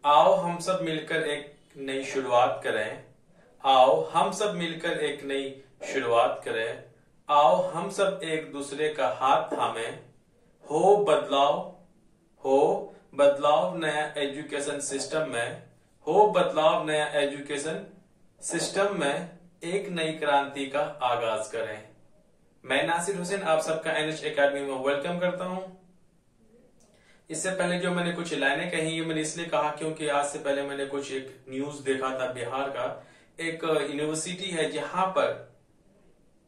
आओ हम सब मिलकर एक नई शुरुआत करें। आओ हम सब मिलकर एक नई शुरुआत करें। आओ हम सब एक दूसरे का हाथ थामें। हो बदलाव, हो बदलाव नया एजुकेशन सिस्टम में। हो बदलाव नया एजुकेशन सिस्टम में, एक नई क्रांति का आगाज करें। मैं नासिर हुसैन आप सबका एनएच एकेडमी में वेलकम करता हूं। इससे पहले जो मैंने कुछ लाइनें कही, ये मैंने इसलिए कहा क्योंकि आज से पहले मैंने कुछ एक न्यूज देखा था। बिहार का एक यूनिवर्सिटी है जहां पर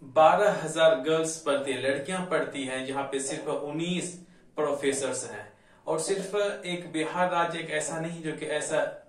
12,000 गर्ल्स पढ़ती है, लड़कियां पढ़ती हैं, जहां पे सिर्फ 19 प्रोफेसर्स हैं। और सिर्फ एक बिहार राज्य एक ऐसा नहीं जो कि ऐसा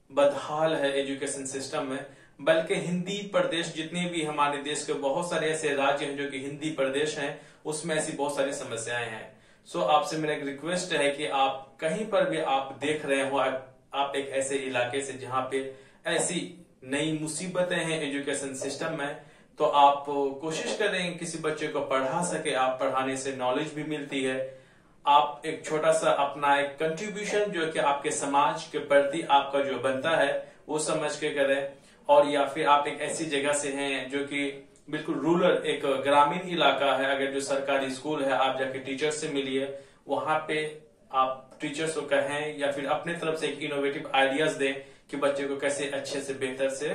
बदहाल है एजुकेशन सिस्टम में, बल्कि हिंदी प्रदेश जितने भी हमारे देश के बहुत सारे ऐसे राज्य हैं जो कि हिंदी प्रदेश हैं, उसमें ऐसी बहुत सारी समस्याएं हैं। सो आपसे मेरा एक रिक्वेस्ट है कि आप कहीं पर भी आप देख रहे हो, आप एक ऐसे इलाके से जहां पे ऐसी नई मुसीबतें हैं एजुकेशन सिस्टम में, तो आप कोशिश करें किसी बच्चे को पढ़ा सके। आप पढ़ाने से नॉलेज भी मिलती है। आप एक छोटा सा अपना एक कंट्रीब्यूशन जो कि आपके समाज के प्रति आपका जो बनता है वो समझ के करें। और या फिर आप एक ऐसी जगह से हैं जो कि बिल्कुल रूरल, एक ग्रामीण इलाका है, अगर जो सरकारी स्कूल है आप जाके टीचर से मिलिए, वहां पे आप टीचर्स को कहें या फिर अपने तरफ से एक इनोवेटिव आइडियाज दें कि बच्चे को कैसे अच्छे से बेहतर से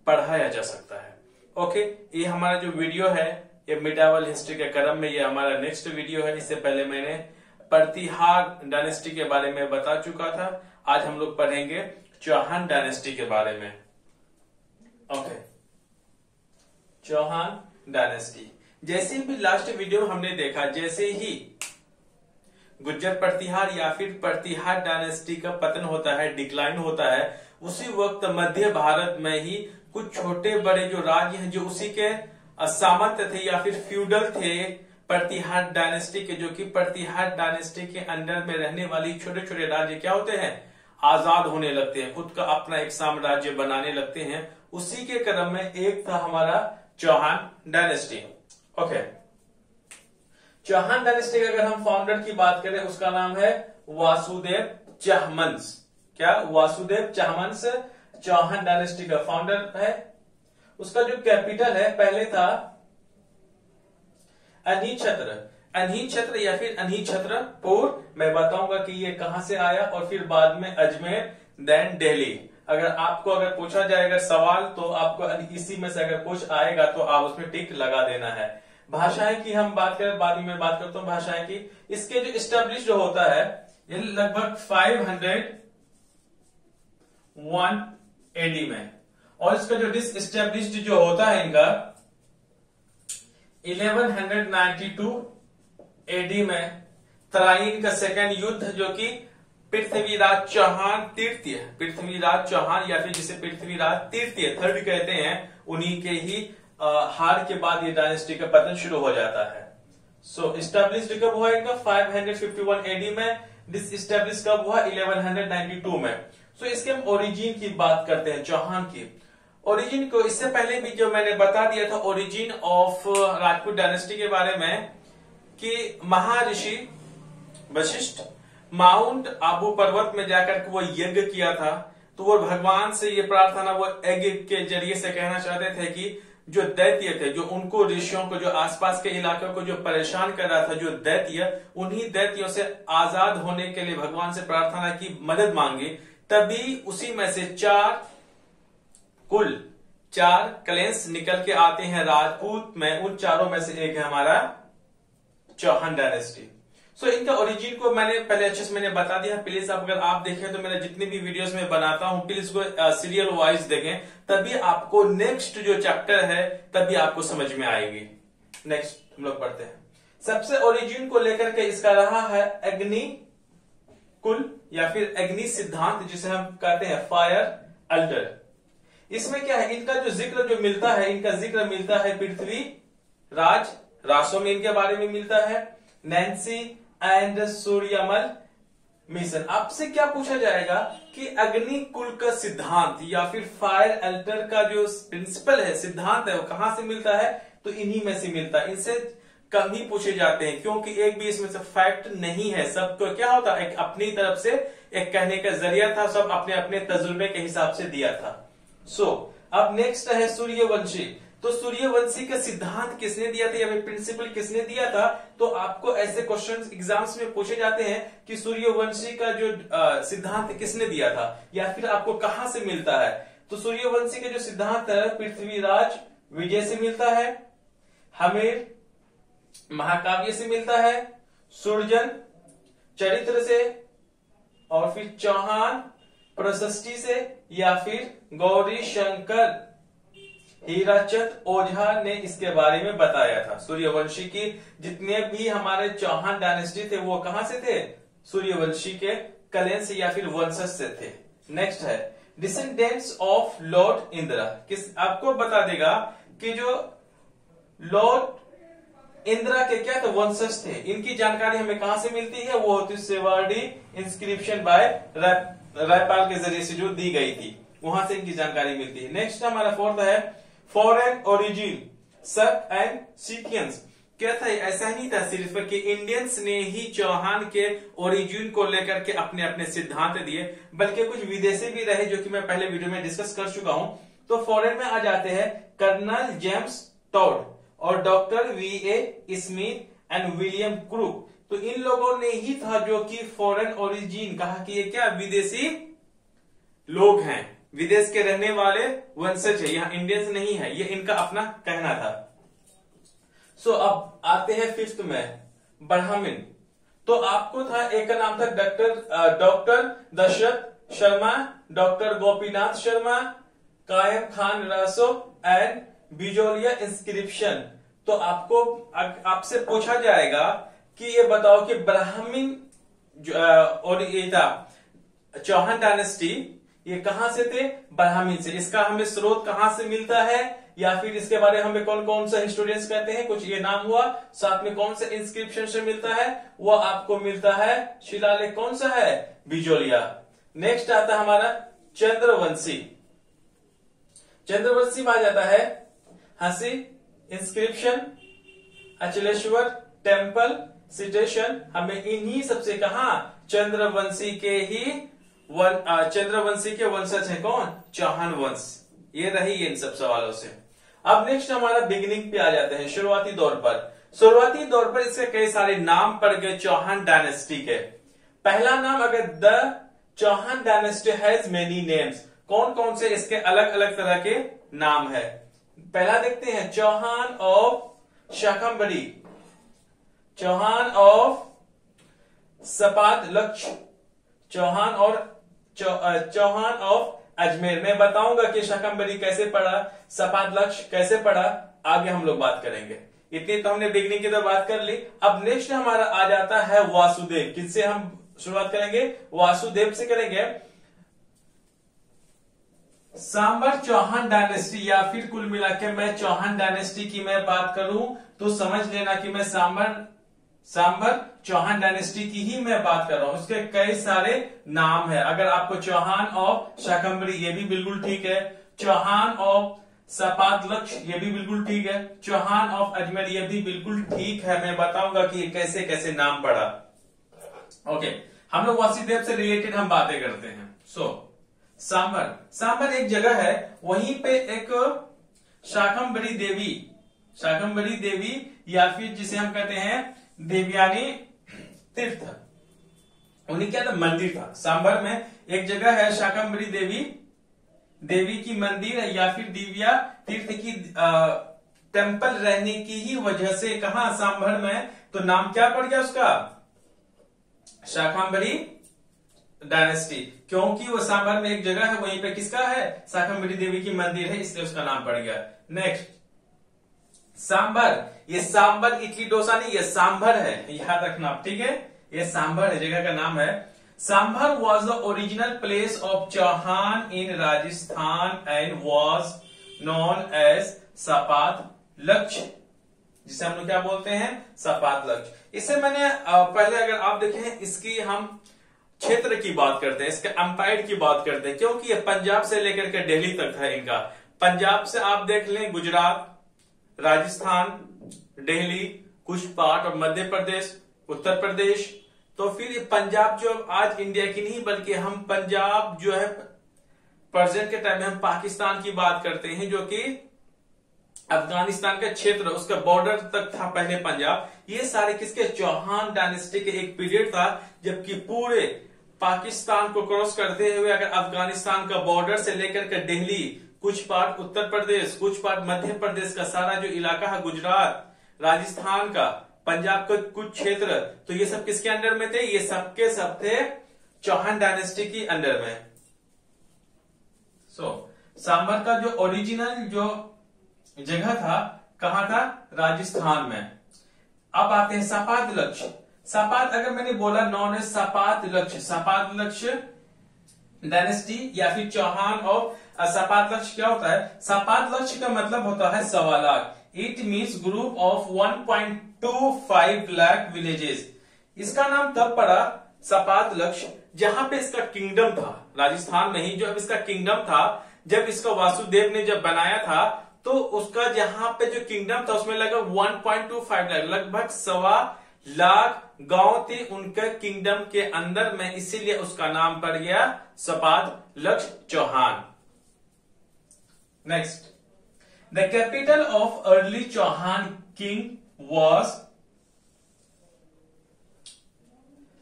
पढ़ाया जा सकता है। ओके, ये हमारा जो वीडियो है ये मिडावल हिस्ट्री के क्रम में ये हमारा नेक्स्ट वीडियो है। इससे पहले मैंने प्रतिहार डायनेस्टी के बारे में बता चुका था। आज हम लोग पढ़ेंगे चौहान डायनेस्टी के बारे में। Okay, Chauhan dynasty. जैसे भी लास्ट वीडियो हमने देखा, जैसे ही गुर्जर प्रतिहार या फिर प्रतिहार डायनेस्टी का पतन होता है, डिक्लाइन होता है, उसी वक्त मध्य भारत में ही कुछ छोटे बड़े जो राज्य हैं जो उसी के सामंत थे या फिर फ्यूडल थे प्रतिहार डायनेस्टी के, जो कि प्रतिहार डायनेस्टी के अंडर में रहने वाली छोटे छोटे राज्य क्या होते हैं, आजाद होने लगते हैं, खुद का अपना एक साम्राज्य बनाने लगते हैं। उसी के क्रम में एक था हमारा Chauhan dynasty. Okay, Chauhan dynasty का अगर हम फाउंडर की बात करें, उसका नाम है वासुदेव चहमंस। क्या? वासुदेव चहमंस चौहान डायनेस्टी का फाउंडर है। उसका जो कैपिटल है पहले था अनहीछत्र या फिर अनहीछत्रपुर। मैं बताऊंगा कि ये कहां से आया, और फिर बाद में अजमेर, देन दिल्ली। अगर आपको अगर पूछा जाएगा सवाल, तो आपको इसी में से अगर कुछ आएगा तो आप उसमें टिक लगा देना है। भाषाएं की हम बात करें, बाद में मैं बात करता हूं भाषाएं की। इसके जो स्टैब्लिश जो होता है ये लगभग 501 एडी में, और इसका जो डिसएस्टेब्लिश्ड जो होता है इनका 1192 एडी में। तराइन का सेकंड युद्ध जो कि पृथ्वीराज चौहान तृतीय, पृथ्वीराज चौहान या फिर जिसे पृथ्वीराज तृतीय थर्ड कहते हैं, उन्हीं के ही हार के बाद ये डायनेस्टी का पतन शुरू हो जाता है। सो एस्टेब्लिश्ड कब हुआ इनका 551 एडी में, डिसएस्टेब्लिश कब हुआ 1192 में। सो इसके हम ओरिजिन की बात करते हैं, चौहान की ओरिजिन को। इससे पहले भी जो मैंने बता दिया था ओरिजिन ऑफ राजपूत डायनेस्टी के बारे में, कि महर्षि वशिष्ठ माउंट आबू पर्वत में जाकर के वो यज्ञ किया था, तो वो भगवान से ये प्रार्थना वो यज्ञ के जरिए से कहना चाहते थे कि जो दैत्य थे, जो उनको ऋषियों को, जो आसपास के इलाकों को जो परेशान कर रहा था, जो दैत्य, उन्हीं दैत्यों से आजाद होने के लिए भगवान से प्रार्थना की, मदद मांगी। तभी उसी में से कुल चार क्लेंस निकल के आते हैं राजपूत में। उन चारों में से एक है हमारा चौहान डायनेस्टी। सो इनका ओरिजिन को मैंने पहले अच्छे से मैंने बता दिया। प्लीज अगर आप देखें तो मेरे जितने भी वीडियोस में बनाता हूं, प्लीज को सीरियल वाइज देखें, तभी आपको नेक्स्ट जो चैप्टर है तभी आपको समझ में आएगी। नेक्स्ट हम लोग पढ़ते हैं। सबसे ओरिजिन को लेकर के इसका रहा है अग्नि कुल या फिर अग्नि सिद्धांत, जिसे हम कहते हैं फायर अल्टर। इसमें क्या है, इनका जो जिक्र जो मिलता है, इनका जिक्र मिलता है पृथ्वी राज रासों में इनके बारे में मिलता है, नैन्सी एंड सूर्यमल मिशन। आपसे क्या पूछा जाएगा कि अग्नि कुल का सिद्धांत या फिर फायर अल्टर का जो प्रिंसिपल है, सिद्धांत है, वो कहां से मिलता है, तो इन्हीं में से मिलता है। इनसे कम ही पूछे जाते हैं, क्योंकि एक भी इसमें से फैक्ट नहीं है। सबको क्या होता है, एक अपनी तरफ से एक कहने का जरिया था, सब अपने अपने तजुर्बे के हिसाब से दिया था। अब नेक्स्ट है सूर्यवंशी। तो सूर्यवंशी का सिद्धांत किसने दिया था या फिर प्रिंसिपल किसने दिया था? तो आपको ऐसे क्वेश्चंस एग्जाम्स में पूछे जाते हैं कि सूर्यवंशी का जो सिद्धांत किसने दिया था या फिर आपको कहां से मिलता है। तो सूर्यवंशी का जो सिद्धांत है पृथ्वीराज विजय से मिलता है, हमें महाकाव्य से मिलता है, सुरजन चरित्र से, और फिर चौहान प्रशस्ति से, या फिर गौरी शंकर हीराचंद ओझा ने इसके बारे में बताया था। सूर्यवंशी की जितने भी हमारे चौहान डायनेस्टी थे वो कहां से थे? सूर्यवंशी के कलेन से या फिर वंशज से थे। नेक्स्ट है डिसेंडेंट्स ऑफ लॉर्ड इंदिरा। आपको बता देगा कि जो लॉर्ड इंदिरा के क्या थे? वंशज थे। इनकी जानकारी हमें कहां से मिलती है? वो होती सेवार्डी इंस्क्रिप्शन बाय रायपाल के जरिए से जो दी गई थी, वहां से इनकी जानकारी मिलती है। नेक्स्ट हमारा फोर्थ है फॉरेन ओरिजिन शक एंड सीक्वेंस। क्या था? ऐसा नहीं था सिर्फ कि इंडियंस ने ही चौहान के ओरिजिन को लेकर के अपने अपने सिद्धांत दिए, बल्कि कुछ विदेशी भी रहे जो कि मैं पहले वीडियो में डिस्कस कर चुका हूं। तो फॉरेन में आ जाते हैं कर्नल जेम्स टॉड और doctor वीए Smith and William crook. तो इन लोगों ने ही था जो कि फॉरेन ओरिजिन कहा कि ये क्या विदेशी लोग हैं, विदेश के रहने वाले वंशज है, यहाँ इंडियंस नहीं है, ये इनका अपना कहना था। अब आते हैं फिफ्थ में ब्राह्मण। तो आपको था एक का नाम था डॉक्टर दशरथ शर्मा, डॉक्टर गोपीनाथ शर्मा, कायम खान रासो एंड बिजोलिया इंस्क्रिप्शन। तो आपको आपसे पूछा जाएगा कि ये बताओ कि ब्राह्मण और ये था चौहान डायनेस्टी, ये कहां से थे? ब्राह्मण से। इसका हमें स्रोत कहां से मिलता है या फिर इसके बारे में हमें कौन कौन सा हिस्टोरियंस कहते हैं, कुछ ये नाम हुआ। साथ में कौन सा इंस्क्रिप्शन से मिलता है? वो आपको मिलता है शिलालेख कौन सा है? बिजोलिया। नेक्स्ट आता है हमारा चंद्रवंशी। चंद्रवंशी में आ जाता है हंसी इंस्क्रिप्शन, अचलेश्वर टेम्पल सिटेशन। हमें इन्हीं सबसे कहा चंद्रवंशी के ही चंद्रवंशी के वंशज है कौन? चौहान वंश। ये रही इन सब सवालों से। अब नेक्स्ट हमारा बिगिनिंग पे आ जाते हैं, शुरुआती दौर पर। शुरुआती दौर पर इसके कई सारे नाम पड़ गए चौहान डायनेस्टी के। पहला नाम, अगर the Chauhan dynasty has many names, कौन कौन से इसके अलग अलग तरह के नाम है? पहला देखते हैं चौहान ऑफ शाकंभरी, चौहान ऑफ सपाद लक्ष्य, चौहान ऑफ अजमेर। मैं बताऊंगा कि शाकंभरी कैसे पढ़ा, सपाद लक्ष्य कैसे पढ़ा, आगे हम लोग बात करेंगे। इतनी तो हमने बिगनिंग की तो बात कर ली। अब नेक्स्ट हमारा आ जाता है वासुदेव। किससे हम शुरुआत करेंगे? वासुदेव से करेंगे। सांबर चौहान डायनेस्टी, या फिर कुल मिला के मैं चौहान डायनेस्टी की मैं बात करूं तो समझ लेना कि मैं सांबर चौहान डायनेस्टी की ही मैं बात कर रहा हूं। उसके कई सारे नाम है। अगर आपको चौहान ऑफ शाकंभरी ये भी बिल्कुल ठीक है, चौहान ऑफ सपाद लक्ष्य ये भी बिल्कुल ठीक है, चौहान ऑफ अजमेर ये भी बिल्कुल ठीक है। मैं बताऊंगा कि ये कैसे कैसे नाम पड़ा। ओके, हम लोग वासुदेव से रिलेटेड हम बातें करते हैं। सांबर एक जगह है, वहीं पे एक शाकंभरी देवी या फिर जिसे हम कहते हैं देवयानी तीर्थ, उन्हीं क्या था? मंदिर था। सांबर में एक जगह है शाकंभरी देवी की मंदिर है, या फिर दिव्या तीर्थ की टेम्पल रहने की ही वजह से कहा सांबर में, तो नाम क्या पड़ गया उसका? शाकंभरी डायनेस्टी। क्योंकि वो सांबर में एक जगह है, वहीं पे किसका है? शाकंभरी देवी की मंदिर है, इसलिए उसका नाम पड़ गया। नेक्स्ट सांबर, ये सांबर इडली डोसा नहीं, ये सांभर है, याद रखना, ठीक है? ये सांभर है, जगह का नाम है। Sambhar was the original place of Chauhan in Rajasthan and was known as Sapadalaksha, जिसे हम लोग क्या बोलते हैं? सपाद लक्ष्य। इससे मैंने पहले अगर आप देखें, इसकी हम क्षेत्र की बात करते हैं, इसके अंपायर की बात करते हैं, क्योंकि ये पंजाब से लेकर के दिल्ली तक था इनका। पंजाब से आप देख लें गुजरात, राजस्थान, दिल्ली, कुछ पार्ट ऑफ मध्य प्रदेश, उत्तर प्रदेश। तो फिर पंजाब जो आज इंडिया की नहीं बल्कि हम पंजाब जो है प्रेजेंट के टाइम में हम पाकिस्तान की बात करते हैं, जो कि अफगानिस्तान का क्षेत्र उसका बॉर्डर तक था पहले पंजाब। ये सारे किसके, चौहान डायनेस्टी के एक पीरियड था, जबकि पूरे पाकिस्तान को क्रॉस करते हुए अगर अफगानिस्तान का बॉर्डर से लेकर के दिल्ली, कुछ पार्ट उत्तर प्रदेश, कुछ पार्ट मध्य प्रदेश का सारा जो इलाका है, गुजरात, राजस्थान का, पंजाब का कुछ क्षेत्र, तो ये सब किसके अंडर में थे, ये सबके सब थे चौहान डायनेस्टी की अंडर में। सांभर का जो ओरिजिनल जो जगह था कहां था, राजस्थान में। अब आते हैं सपात लक्ष्य। सपात अगर मैंने बोला नॉन एज सपात लक्ष्य डायनेस्टी या फिर चौहान और सपात लक्ष्य क्या होता है, सपात लक्ष्य का मतलब होता है 1.25 lakh. It means group of 1.25 lakh villages. इसका नाम तब पड़ा सपात लक्ष्य जहां पे इसका किंगडम था, राजस्थान में ही जो अब इसका किंगडम था, जब इसका वासुदेव ने जब बनाया था तो उसका जहां पे जो किंगडम था उसमें लगभग 1.25 लाख, लगभग 1.25 लाख गांव थे उनके किंगडम के अंदर में, इसीलिए उसका नाम पड़ गया Sapadalaksha Chauhan. Next, the capital of early Chauhan king was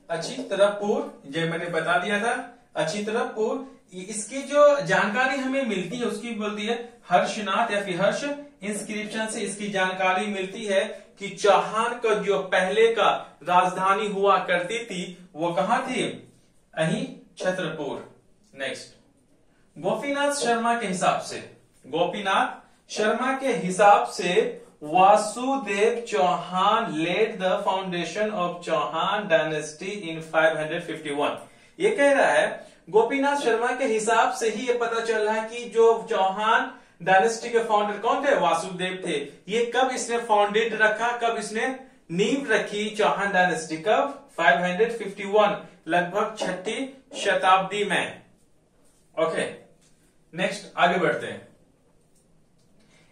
Ahichhatrapur. जो मैंने बता दिया था अछितरपुर। इसकी जो जानकारी हमें मिलती है उसकी बोलती है हर्षनाथ या फिर हर्ष इंस्क्रिप्शन से इसकी जानकारी मिलती है कि चौहान का जो पहले का राजधानी हुआ करती थी वो कहां थी, अही छत्रपुर। नेक्स्ट, गोपीनाथ शर्मा के हिसाब से Vasudev Chauhan led the foundation of Chauhan dynasty in 551। ये कह रहा है गोपीनाथ शर्मा के हिसाब से ही ये पता चल रहा है कि जो चौहान डायनेस्टी के फाउंडर कौन थे, वासुदेव थे। ये कब इसने फाउंडेड रखा, कब इसने नींव रखी चौहान डायनेस्टी, कब, 551, लगभग 6ठी शताब्दी में। ओके, नेक्स्ट आगे बढ़ते हैं।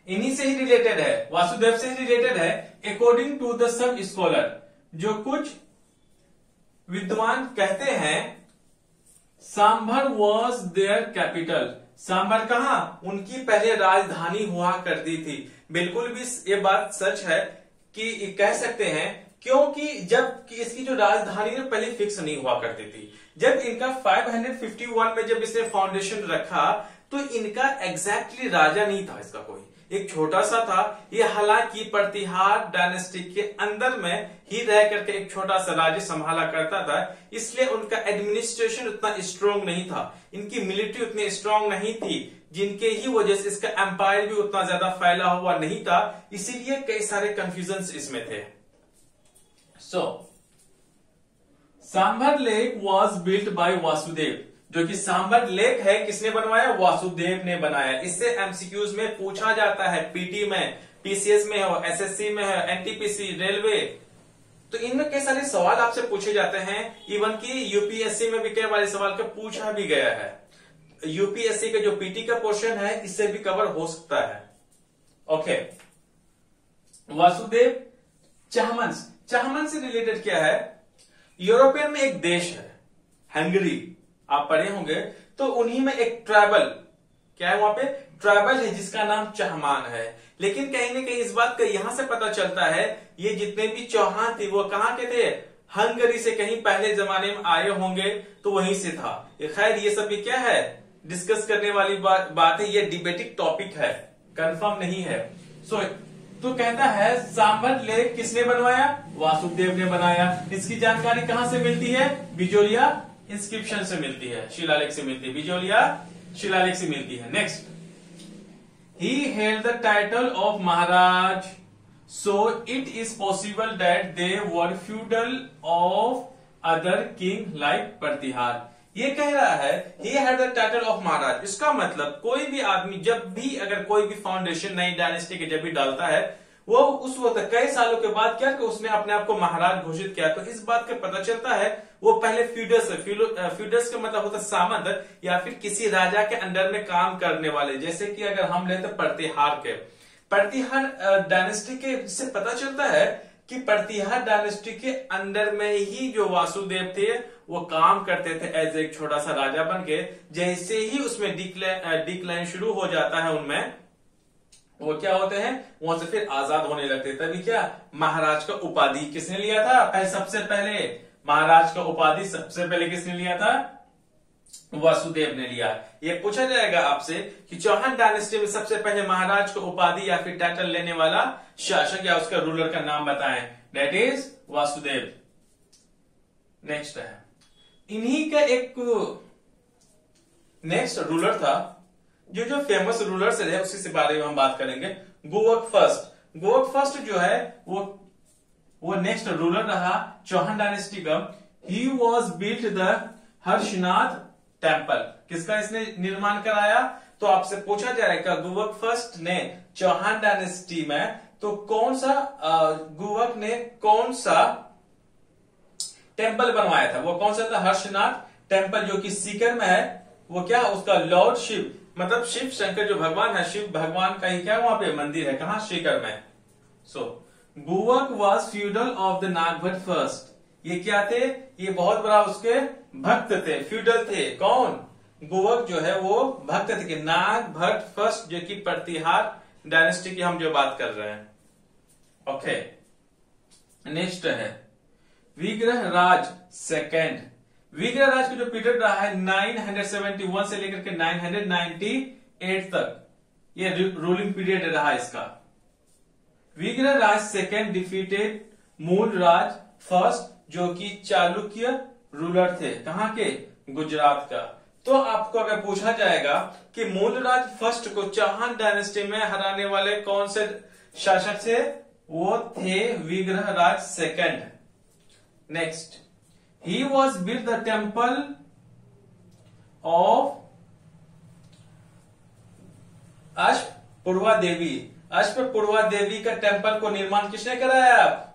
इन्हीं से ही रिलेटेड है, वासुदेव से ही रिलेटेड है। According to the some scholar, जो कुछ विद्वान कहते हैं Sambhar was their capital. Sambhar कहां, उनकी पहले राजधानी हुआ करती थी। बिल्कुल भी ये बात सच है कि कह सकते हैं, क्योंकि जब इसकी जो राजधानी है पहले फिक्स नहीं हुआ करती थी। जब इनका 551 में जब इसने फाउंडेशन रखा तो इनका एग्जैक्टली राजा नहीं था, इसका कोई एक छोटा सा था। ये हालांकि प्रतिहार डायनेस्टी के अंदर में ही रह करके एक छोटा सा राज्य संभाला करता था, इसलिए उनका एडमिनिस्ट्रेशन उतना स्ट्रांग नहीं था, इनकी मिलिट्री उतनी स्ट्रांग नहीं थी, जिनके ही वजह से इसका एम्पायर भी उतना ज्यादा फैला हुआ नहीं था, इसीलिए कई सारे कंफ्यूजन इसमें थे। Sambar lake was built by Vasudev. जो कि सांभर लेक है किसने बनवाया, वासुदेव ने बनाया। इससे एमसीक्यूज में पूछा जाता है, पीटी में, पीसीएस में हो, एसएससी में है, एनटीपीसी, रेलवे, तो इनमें कई सारे सवाल आपसे पूछे जाते हैं। इवन की यूपीएससी में भी कई बारे सवाल का पूछा भी गया है। यूपीएससी का जो पीटी का पोर्शन है इससे भी कवर हो सकता है। ओके, वासुदेव चहमन से रिलेटेड क्या है, यूरोपियन में एक देश है हंगरी, आप पढ़े होंगे, तो उन्हीं में एक ट्राइबल, क्या है वहां पे, ट्राइबल है जिसका नाम चहमान है। लेकिन कहीं ना कहीं इस बात का यहां से पता चलता है ये जितने भी चौहान थे वो कहां के थे, हंगरी से कहीं पहले जमाने में आए होंगे, तो वहीं से था। खैर ये सब क्या है, डिस्कस करने वाली बात है, ये डिबेटिक टॉपिक है, कंफर्म नहीं है। तो कहता है सांभर लेक किसने बनवाया, वासुदेव ने बनाया। इसकी जानकारी कहां से मिलती है, बिजोलिया इंस्क्रिप्शन से मिलती है, शिलालेख से मिलती है, बिजोलिया शिलालेख से मिलती है। Next, he held the title of Maharaj, so it is possible that they were feudal of other king like Pratihara. ये कह रहा है he had the title of Maharaj. इसका मतलब कोई भी आदमी जब भी अगर कोई भी फाउंडेशन नई डायनेस्टी के जब भी डालता है, वो उस वक्त कई सालों के बाद क्या कि उसने अपने आप को महाराज घोषित किया, तो इस बात का पता चलता है वो पहले फ्यूडर्स का मतलब होता है सामंत या फिर किसी राजा के अंडर में काम करने वाले। जैसे कि अगर हम लेते प्रतिहार डायनेस्टी के, इससे पता चलता है कि प्रतिहार डायनेस्टी के अंडर में ही जो वासुदेव थे वो काम करते थे एज एक छोटा सा राजा बन के। जैसे ही उसमें डिक्लाइन शुरू हो जाता है उनमें, वो क्या होते हैं, वहां से फिर आजाद होने लगते। तभी क्या महाराज का उपाधि किसने लिया था? सबसे पहले महाराज का उपाधि सबसे पहले किसने लिया था? वासुदेव ने लिया। ये पूछा जाएगा आपसे कि चौहान डायनेस्टी में सबसे पहले महाराज को उपाधि या फिर टाइटल लेने वाला शासक या उसका रूलर का नाम बताएं। That is Vasudev. नेक्स्ट है, इन्हीं का एक नेक्स्ट रूलर था जो फेमस रूलर से रहे, उसी से बारे में हम बात करेंगे। गोवक फर्स्ट। गोवक फर्स्ट जो है वो नेक्स्ट रूलर रहा चौहान डायनेस्टी का। ही was built the Harshnath temple. किसका इसने निर्माण कराया? तो आपसे पूछा जाएगा गुवक फर्स्ट ने चौहान डायनेस्टी में तो कौन सा गुवक ने कौन सा टेम्पल बनवाया था? वो कौन सा था? हर्षनाथ टेम्पल, जो कि सीकर में है। वो क्या, उसका लॉर्ड शिव, मतलब शिव शंकर जो भगवान है, शिव भगवान का ही क्या वहां पे मंदिर है, कहां? सीकर में। Guvaka was feudal of the Nagabhata first. ये क्या थे? ये बहुत बड़ा उसके भक्त थे, फ्यूडल थे। कौन? गुवक जो है वो भक्त थे कि नागभट्ट फर्स्ट, जो कि प्रतिहार डायनेस्टी की हम जो बात कर रहे हैं। ओके, नेक्स्ट है विग्रह राज सेकेंड। विग्रह राज का जो पीरियड रहा है 971 से लेकर के 998 तक, ये रूलिंग पीरियड रहा इसका। विग्रह राज सेकेंड डिफीटेड मूल राज फर्स्ट, जो कि चालुक्य रूलर थे। कहां के? गुजरात का। तो आपको अगर पूछा जाएगा कि मूलराज फर्स्ट को चौहान डायनेस्टी में हराने वाले कौन से शासक थे? वो थे Vigraha Raj second. Next, he was build the temple of Ashvapurva Devi. Ashvapurva Devi का टेम्पल को निर्माण किसने कराया?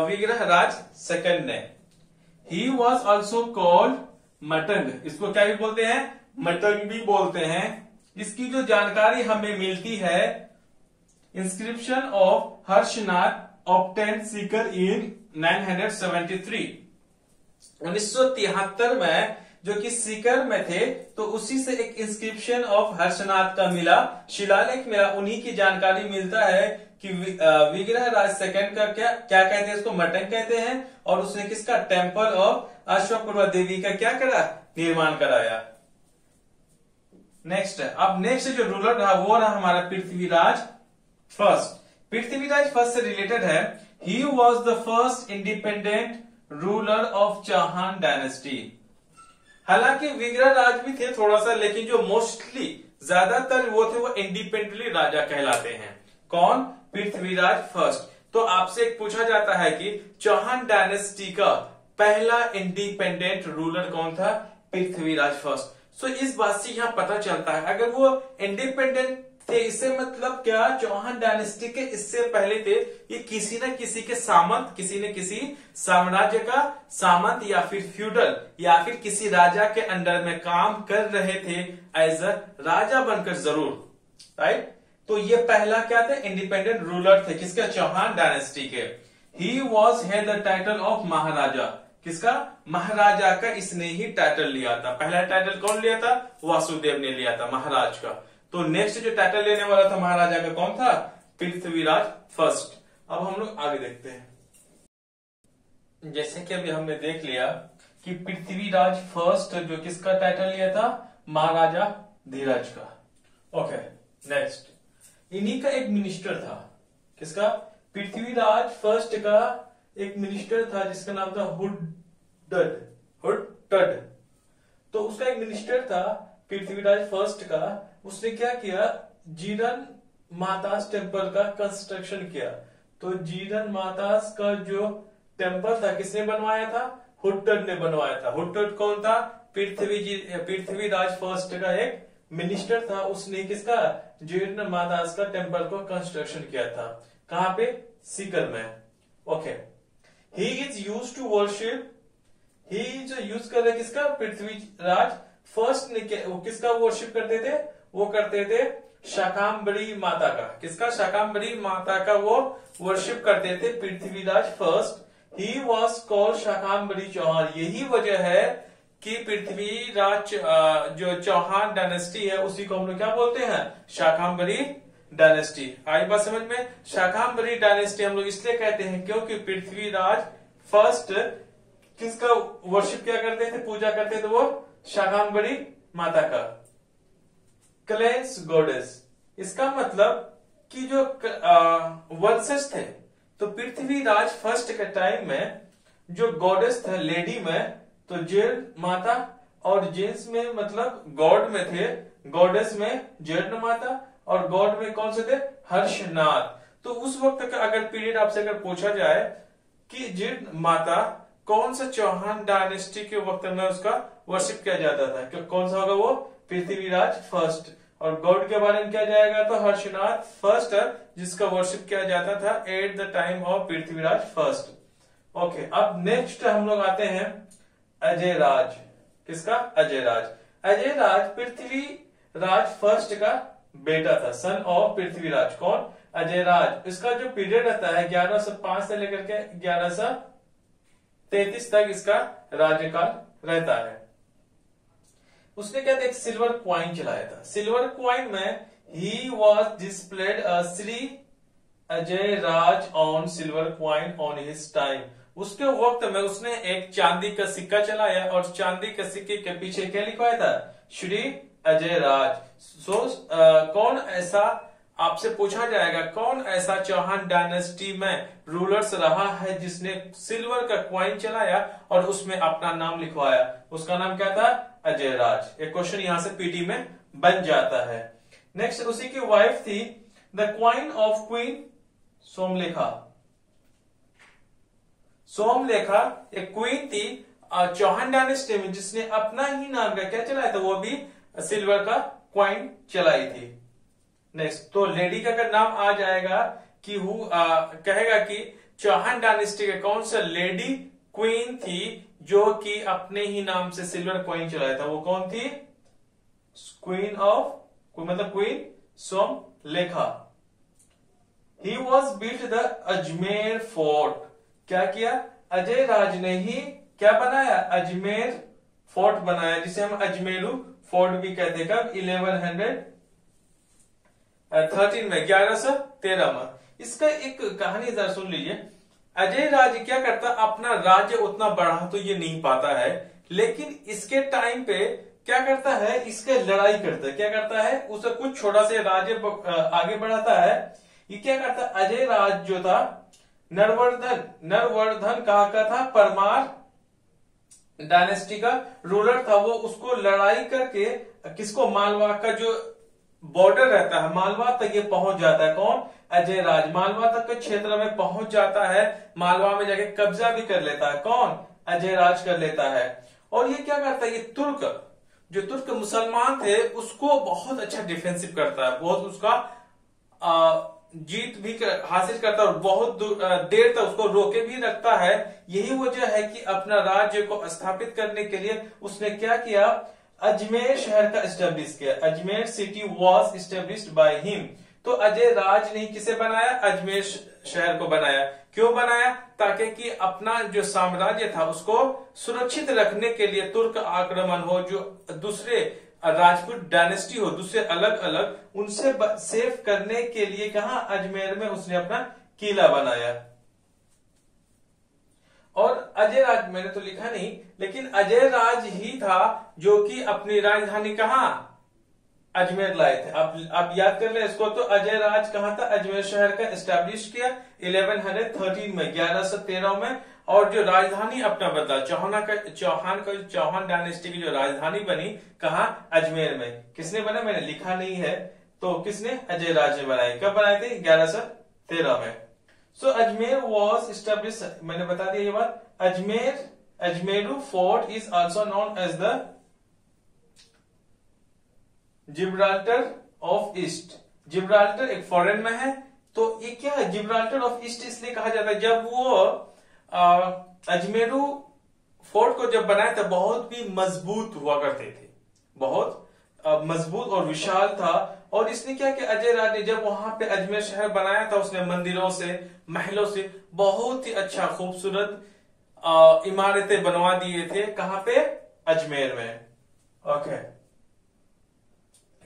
विग्रह राज सेकंड ने। He was also called Matang. इसको क्या भी बोलते हैं? मटंग भी बोलते हैं। इसकी जो जानकारी हमें मिलती है, inscription of Harshnath obtained Sikar in 973, 1973 में, जो कि सीकर में थे। तो उसी से एक इंस्क्रिप्शन ऑफ हर्षनाथ का मिला, शिलालेख मिला। उन्हीं की जानकारी मिलता है कि विग्रह राज सेकंड का क्या कहते हैं? इसको मटंग कहते हैं। और उसने किसका? टेम्पल ऑफ अश्वपूर्वा देवी का क्या करा? निर्माण कराया। नेक्स्ट है, अब नेक्स्ट जो रूलर रहा वो रहा हमारा पृथ्वीराज फर्स्ट। पृथ्वीराज फर्स्ट से रिलेटेड है। He was the first independent ruler of Chauhan dynasty. हालांकि विग्रह राज भी थे थोड़ा सा, लेकिन जो मोस्टली ज्यादातर वो थे वो इंडिपेंडेंटली राजा कहलाते हैं। कौन? पृथ्वीराज फर्स्ट। तो आपसे एक पूछा जाता है कि चौहान डायनेस्टी का पहला इंडिपेंडेंट रूलर कौन था? पृथ्वीराज फर्स्ट। सो इस बात से यहां पता चलता है अगर वो इंडिपेंडेंट थे, इससे मतलब क्या? चौहान डायनेस्टी के इससे पहले थे, ये किसी न किसी के सामंत, किसी न किसी साम्राज्य का सामंत या फिर फ्यूडल या फिर किसी राजा के अंडर में काम कर रहे थे एज अ राजा बनकर जरूर। राइट? तो ये पहला क्या थे? इंडिपेंडेंट रूलर थे। किसके? चौहान डायनेस्टी के। He was had the title of Maharaja. किसका? महाराजा का इसने ही टाइटल लिया था। पहला टाइटल कौन लिया था? वासुदेव ने लिया था, महाराज का। तो नेक्स्ट जो टाइटल लेने वाला था महाराजा का कौन था? पृथ्वीराज फर्स्ट। अब हम लोग आगे देखते हैं। जैसे कि अभी हमने देख लिया कि पृथ्वीराज फर्स्ट जो किसका टाइटल लिया था? महाराजा धीरज का। ओके, नेक्स्ट, इन्हीं का एक मिनिस्टर था। किसका? पृथ्वीराज फर्स्ट का एक मिनिस्टर था जिसका नाम था हुड्डड। तो उसका एक मिनिस्टर था पृथ्वीराज फर्स्ट का। उसने क्या किया? जीरन मातास टेम्पल का कंस्ट्रक्शन किया। तो जीरन मातास का जो टेम्पल था किसने बनवाया था? हुड्डड ने बनवाया था। हुड्डड कौन था? पृथ्वीराज फर्स्ट का एक मिनिस्टर था। उसने किसका? जीरन मातास का टेम्पल को कंस्ट्रक्शन किया था। कहां पे? सीकर में। Okay, he is use to worship. ही जो यूज कर रहे किसका? पृथ्वीराज फर्स्ट ने वो किसका वर्शिप करते थे? वो करते थे शाकंभरी माता का। किसका? शाकंभरी माता का वो वर्शिप करते थे Prithviraj first. He was called Shakambhari Chauhan. यही वजह है कि पृथ्वीराज जो चौहान डायनेस्टी है उसी को हम लोग क्या बोलते हैं? शाकंभरी डायनेस्टी। आई बात समझ में? शाकंभरी डायनेस्टी हम लोग इसलिए कहते हैं क्योंकि पृथ्वीराज फर्स्ट किसका वर्शिप क्या करते थे? पूजा करते थे वो शाकंभरी माता का, क्लेंस गॉडेस। इसका मतलब कि जो वंशज थे, तो पृथ्वीराज फर्स्ट के टाइम में जो गॉडेस थे लेडी में, तो जेड माता, और जेंट्स में मतलब गॉड में थे, गॉडेस में जेड माता, और गॉड में कौन से थे? हर्षनाथ। तो उस वक्त का अगर पीरियड आपसे अगर पूछा जाए कि जेड माता कौन सा चौहान डायनेस्टी के वक्त में उसका वर्शिप किया जाता था, कि कौन सा होगा? वो पृथ्वीराज फर्स्ट। और गॉड के बारे में क्या जाएगा? तो हर्षनाथ फर्स्ट, जिसका वर्शिप किया जाता था at the time of Prithviraj first. Okay, अब नेक्स्ट हम लोग आते हैं अजय राज। किसका? अजय राज। अजय राज पृथ्वीराज फर्स्ट का बेटा था, सन ऑफ पृथ्वीराज। कौन? अजय राज। इसका जो पीरियड रहता है 1105 से लेकर के 1133 तक इसका राज्यकाल रहता है। उसने क्या था? एक सिल्वर क्वाइन चलाया था। सिल्वर क्वाइन में he was displayed Shri Ajay Raj on silver coin on his time. उसके वक्त में उसने एक चांदी का सिक्का चलाया और चांदी के सिक्के के पीछे क्या लिखवाया था? श्री अजय राज। कौन ऐसा, आपसे पूछा जाएगा कौन ऐसा चौहान डायनेस्टी में रूलर्स रहा है जिसने सिल्वर का क्वाइन चलाया और उसमें अपना नाम लिखवाया? उसका नाम क्या था? अजय राज। एक क्वेश्चन यहां से पीटी में बन जाता है। नेक्स्ट, उसी की वाइफ थी द क्वाइन ऑफ क्वीन सोमलेखा। सोमलेखा एक क्वीन थी चौहान डायनेस्टी में जिसने अपना ही नाम का क्या चलाया था? वो भी सिल्वर का क्वाइन चलाई थी। नेक्स्ट, तो लेडी का अगर नाम आ जाएगा कि कहेगा कि चौहान डायनेस्टी के कौन सा लेडी क्वीन थी जो कि अपने ही नाम से सिल्वर क्वाइन चलाया था? वो कौन थी? क्वीन ऑफ, मतलब queen Somlekha. He was built the Ajmer fort. क्या किया? अजय राज ने ही क्या बनाया? अजमेर फोर्ट बनाया, जिसे हम अजमेरू फोर्ट भी कहते हैं। कब? 1113 में, 1113 में। इसका एक कहानी जरा सुन लीजिए। अजय राज क्या करता? अपना राज्य उतना बढ़ा तो ये नहीं पाता है, लेकिन इसके टाइम पे क्या करता है? इसके लड़ाई करता है। क्या करता है? उसे कुछ छोटा से राज्य आगे बढ़ाता है। ये क्या करता? अजय राज जो था नरवर्धन कहा का था, परमार डायनेस्टी का रूलर था। वो उसको लड़ाई करके किसको? मालवा का जो बॉर्डर रहता है, मालवा तक ये पहुंच जाता है। कौन? अजय राज। मालवा तक के क्षेत्र में पहुंच जाता है, मालवा में जाके कब्जा भी कर लेता है। कौन? अजय राज कर लेता है। और ये क्या करता है? ये तुर्क मुसलमान थे उसको बहुत अच्छा डिफेंसिव करता है, बहुत उसका जीत भी हासिल करता है और बहुत देर तक उसको रोके भी रखता है। यही वजह है कि अपना राज्य को स्थापित करने के लिए उसने क्या किया? अजमेर शहर का एस्टेब्लिश किया। Ajmer city was established by him. तो अजय राज ने किसे बनाया? अजमेर शहर को बनाया। क्यों बनाया? ताकि कि अपना जो साम्राज्य था उसको सुरक्षित रखने के लिए तुर्क आक्रमण हो, जो दूसरे राजपूत डायनेस्टी हो, दूसरे अलग अलग, उनसे सेफ करने के लिए कहा? अजमेर में उसने अपना किला बनाया। और अजय राज, मैंने तो लिखा नहीं, लेकिन अजय राज ही था जो कि अपनी राजधानी कहां? अजमेर लाए थे। अब याद कर ले इसको। तो अजय राज कहां था? अजमेर शहर का एस्टेब्लिश किया 1113 में, 1113 में। और जो राजधानी अपना बदला, चौहान डायनेस्टी की जो राजधानी बनी कहां? अजमेर में। किसने बना? मैंने लिखा नहीं है। तो किसने? अजय राज ने बनाई। कब बनाए थे? 1113 में। सो अजमेर वॉज एस्टेब्लिश, मैंने बता दिया ये बात। Ajmeru fort is also known as the Gibraltar of east. Gibraltar एक फॉरेन में है, तो ये क्या है? जिब्राल्टर ऑफ ईस्ट इसलिए कहा जाता है, जब वो अजमेरू फोर्ट को जब बनाया था बहुत भी मजबूत हुआ करते थे, बहुत मजबूत और विशाल था। और इसने क्या किया, अजय राज ने जब वहां पे अजमेर शहर बनाया था, उसने मंदिरों से, महलों से बहुत ही अच्छा खूबसूरत इमारतें बनवा दिए थे। कहां पे? अजमेर में। ओके,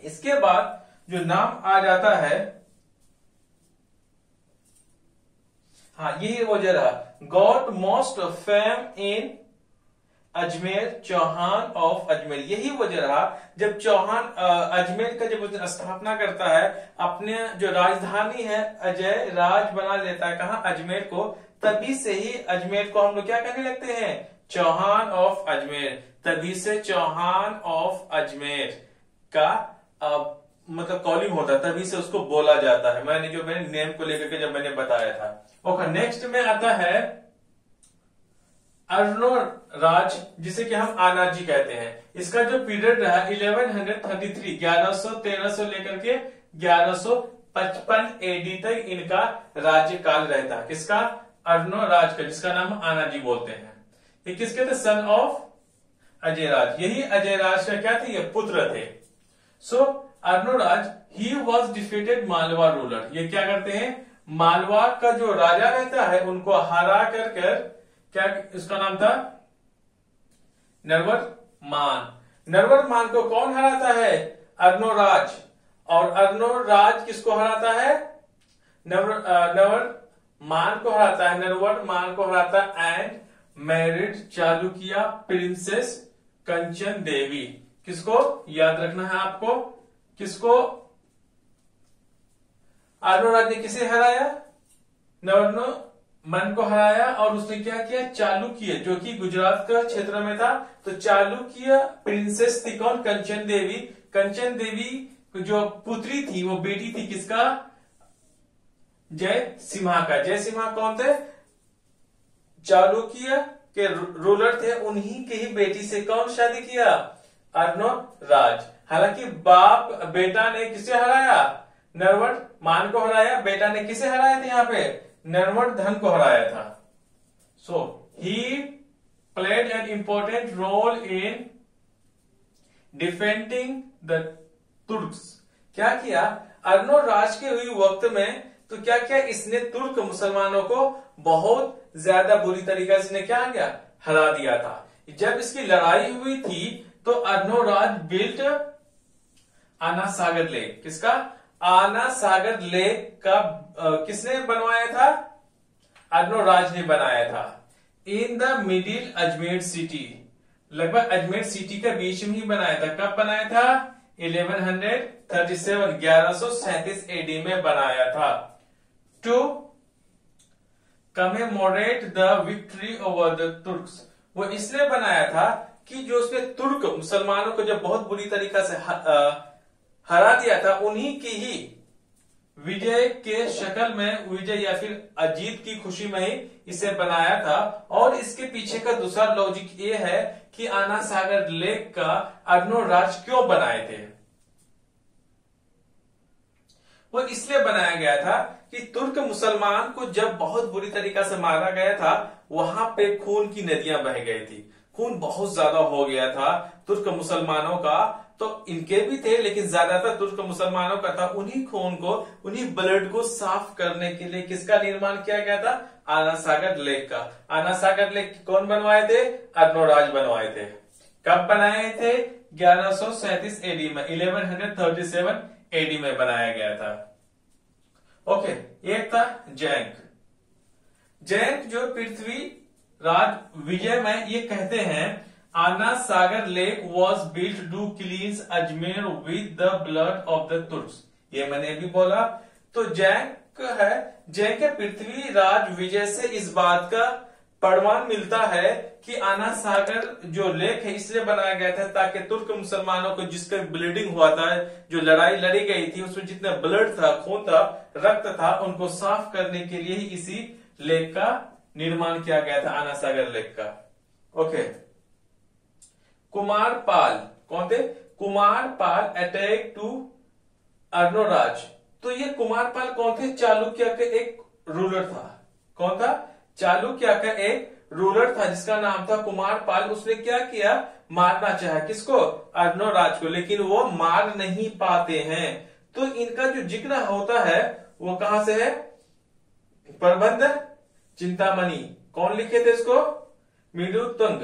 इसके बाद जो नाम आ जाता है, हाँ यही वजह रहा, got most fame in Ajmer, Chauhan of Ajmer. यही वजह रहा जब चौहान अजमेर का जब स्थापना करता है, अपने जो राजधानी है अजय राज बना लेता है, कहा? अजमेर को। तभी से ही अजमेर को हम लोग क्या कहने लगते हैं? चौहान ऑफ अजमेर। तभी से चौहान ऑफ अजमेर का मतलब कॉलिंग होता है, तभी से उसको बोला जाता है। मैंने नेम को लेकर के जब मैंने बताया था। ओके, नेक्स्ट में आता है अर्नोराज, जिसे कि हम आनाजी कहते हैं। इसका जो पीरियड रहा 1133, 1113 से लेकर के 1155 एडी तक इनका राज्यकाल रहता है। किसका? अर्नोराज का, जिसका नाम आनाजी बोलते हैं। ये किसके थे? Son of Ajayraj. यही अजयराज का क्या थे? ये पुत्र थे। So Arnoraj he was defeated Malwa ruler. ये क्या करते हैं? मालवा का जो राजा रहता है उनको हरा कर क्या इसका नाम था? नरवर मान को कौन हराता है? अर्नोराज। और अर्नोराज किसको हराता है? नरवर मान को हराता है, नरवर मान को हराता है and married चालुकिया princess Kanchan Devi. किसको याद रखना है आपको? किसको? अर्नोराज ने किसे हराया? नरवर मन को हराया। और उसने क्या किया? चालुक्य, जो कि गुजरात का क्षेत्र में था, तो चालुक्य प्रिंसेस थी कौन? कंचन देवी। कंचन देवी जो पुत्री थी वो बेटी थी किसका? जय सिम्हा का। जय सिम्हा कौन थे? चालुक्य के रूलर थे, उन्हीं की ही बेटी से कौन शादी किया? अर्नोराज। हालांकि बाप बेटा ने किसे हराया? नरवर मान को हराया। बेटा ने किसे हराया था? यहाँ पे नरवर धन को हराया था। So he played an important role in defending the Turks. क्या किया? अर्नोराज के हुई वक्त में तो क्या किया इसने? तुर्क मुसलमानों को बहुत ज्यादा बुरी तरीके से क्या किया? हरा दिया था। जब इसकी लड़ाई हुई थी तो अर्नोराज बिल्ट आना सागर लेक। किसका? आना सागर लेक का किसने बनवाया था? अर्नोराज ने बनाया था। In the middle Ajmer city, लगभग अजमेर सिटी के बीच में ही बनाया था। कब बनाया था? 1137 एडी में बनाया था। To commemorate the victory over the Turks. वो इसलिए बनाया था कि जो उसने तुर्क मुसलमानों को जब बहुत बुरी तरीका से हरा दिया था, उन्हीं की ही विजय के शक्ल में, विजय या फिर अजीत की खुशी में ही इसे बनाया था। और इसके पीछे का दूसरा लॉजिक ये है कि आना सागर लेक का अर्नोराज क्यों बनाए थे? वो इसलिए बनाया गया था कि तुर्क मुसलमान को जब बहुत बुरी तरीका से मारा गया था, वहां पे खून की नदियां बह गई थी। खून बहुत ज्यादा हो गया था तुर्क मुसलमानों का, तो इनके भी थे लेकिन ज्यादातर तुर्क मुसलमानों का था। उन्हीं खून को, उन्हीं ब्लड को साफ करने के लिए किसका निर्माण किया गया था? आना सागर लेक का। आना सागर लेक कौन बनवाए थे? अर्नोराज बनवाए थे। कब बनाए थे? 1137 एडी में, 1137 एडी में बनाया गया था। ओके, एक था जैंक। जैंक जो पृथ्वी राज विजय में ये कहते हैं Ana Sagar lake was built to cleanse Ajmer with the blood of the Turks. ये मैंने भी बोला। तो जैंक है, जैंक के पृथ्वी राज विजय से इस बात का प्रमाण मिलता है कि आना सागर जो लेक है इसलिए बनाया गया था ताकि तुर्क मुसलमानों को जिसका ब्लीडिंग हुआ था, जो लड़ाई लड़ी गई थी, उसमें जितना ब्लड था, खून था, रक्त था, उनको साफ करने के लिए ही इसी लेक का निर्माण किया गया था, आना सागर लेक का। ओके, कुमार पाल कौन थे? Kumar Pal attack to Arnoraj. तो ये कुमार पाल कौन थे? चालुक्य के एक रूलर था। कौन था? चालुक्य का एक रूलर था जिसका नाम था कुमार पाल। उसने क्या किया? मारना चाहा, किसको? अर्णोराज को, लेकिन वो मार नहीं पाते हैं। तो इनका जो जिक्र होता है वो कहां से है? प्रबंध चिंतामणि। कौन लिखे थे इसको? मृदुतुंग।